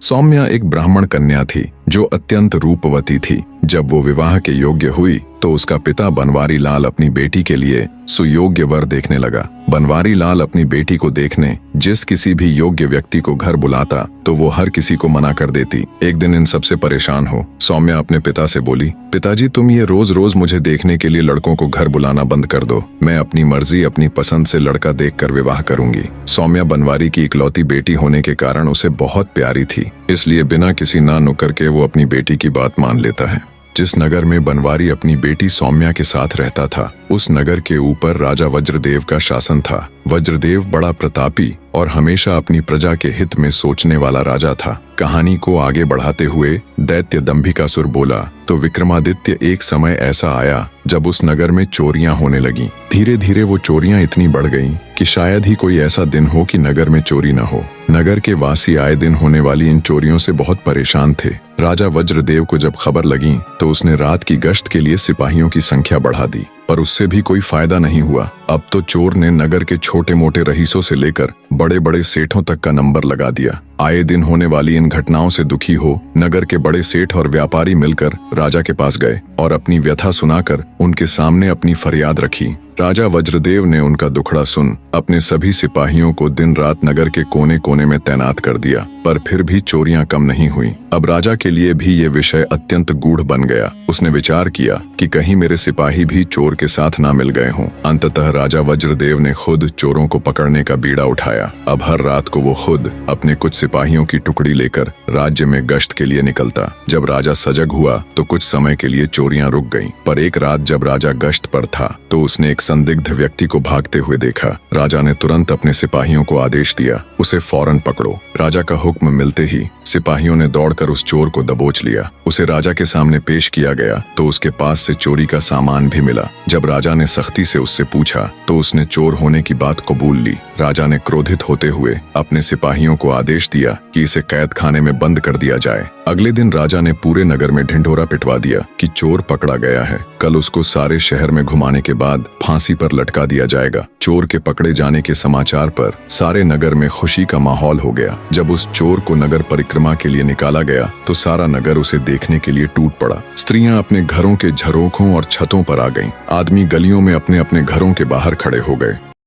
सौम्या एक ब्राह्मण कन्या थी जो अत्यंत रूपवती थी। जब वो विवाह के योग्य हुई तो उसका पिता बनवारी लाल अपनी बेटी के लिए सुयोग्य वर देखने लगा। बनवारी लाल अपनी बेटी को देखने जिस किसी भी योग्य व्यक्ति को घर बुलाता तो वो हर किसी को मना कर देती। एक दिन इन सबसे परेशान हो सौम्या अपने पिता से बोली, पिताजी तुम ये रोज रोज मुझे देखने के लिए लड़कों को घर बुलाना बंद कर दो। मैं अपनी मर्जी अपनी पसंद से लड़का देखकर विवाह करूंगी। सौम्या बनवारी की इकलौती बेटी होने के कारण उसे बहुत प्यारी थी, इसलिए बिना किसी ना नुकर के वो अपनी बेटी की बात मान लेता है। जिस नगर में बनवारी अपनी बेटी सौम्या के साथ रहता था उस नगर के ऊपर राजा वज्रदेव का शासन था। वज्रदेव बड़ा प्रतापी और हमेशा अपनी प्रजा के हित में सोचने वाला राजा था। कहानी को आगे बढ़ाते हुए दैत्य दंभिकासुर बोला, तो विक्रमादित्य एक समय ऐसा आया जब उस नगर में चोरियां होने लगी। धीरे धीरे वो चोरियां इतनी बढ़ गईं कि शायद ही कोई ऐसा दिन हो कि नगर में चोरी न हो। नगर के वासी आए दिन होने वाली इन चोरियों से बहुत परेशान थे। राजा वज्रदेव को जब खबर लगी तो उसने रात की गश्त के लिए सिपाहियों की संख्या बढ़ा दी, पर उससे भी कोई फायदा नहीं हुआ। अब तो चोर ने नगर के छोटे मोटे रईसों से लेकर बड़े बड़े सेठों तक का नंबर लगा दिया। आए दिन होने वाली इन घटनाओं से दुखी हो नगर के बड़े सेठ और व्यापारी मिलकर राजा के पास गए और अपनी व्यथा सुनाकर उनके सामने अपनी फरियाद रखी। राजा वज्रदेव ने उनका दुखड़ा सुन अपने सभी सिपाहियों को दिन रात नगर के कोने कोने में तैनात कर दिया, पर फिर भी चोरियां कम नहीं हुई। अब राजा के लिए भी ये विषय अत्यंत गूढ़ बन गया। उसने विचार किया कि कहीं मेरे सिपाही भी चोर के साथ ना मिल गए हों। अंततः राजा वज्रदेव ने खुद चोरों को पकड़ने का बीड़ा उठाया। अब हर रात को वो खुद अपने कुछ सिपाहियों की टुकड़ी लेकर राज्य में गश्त के लिए निकलता। जब राजा सजग हुआ तो कुछ समय के लिए चोरियां रुक गईं, पर एक रात जब राजा गश्त पर था तो उसने एक संदिग्ध व्यक्ति को भागते हुए देखा। राजा ने तुरंत अपने सिपाहियों को आदेश दिया, उसे फौरन पकड़ो। राजा का हुक्म मिलते ही सिपाहियों ने दौड़कर उस चोर को दबोच लिया। उसे राजा के सामने पेश किया गया तो उसके पास से चोरी का सामान भी मिला। जब राजा ने सख्ती से उससे पूछा तो उसने चोर होने की बात कबूल ली। राजा ने क्रोधित होते हुए अपने सिपाहियों को आदेश दिया कि इसे कैद खाने में बंद कर दिया जाए। अगले दिन राजा ने पूरे नगर में ढिंढोरा पिटवा दिया कि चोर पकड़ा गया है। कल उसको सारे शहर में घुमाने के बाद फांसी पर लटका दिया जाएगा। चोर के पकड़े जाने के समाचार पर सारे नगर में खुशी का माहौल हो गया। जब उस चोर को नगर परिक्रमा के लिए निकाला गया तो सारा नगर उसे देखने के लिए टूट पड़ा। स्त्रियां अपने घरों के झरोखों और छतों पर आ गईं। आदमी गलियों में अपने अपने घरों के बाहर खड़े हो गए।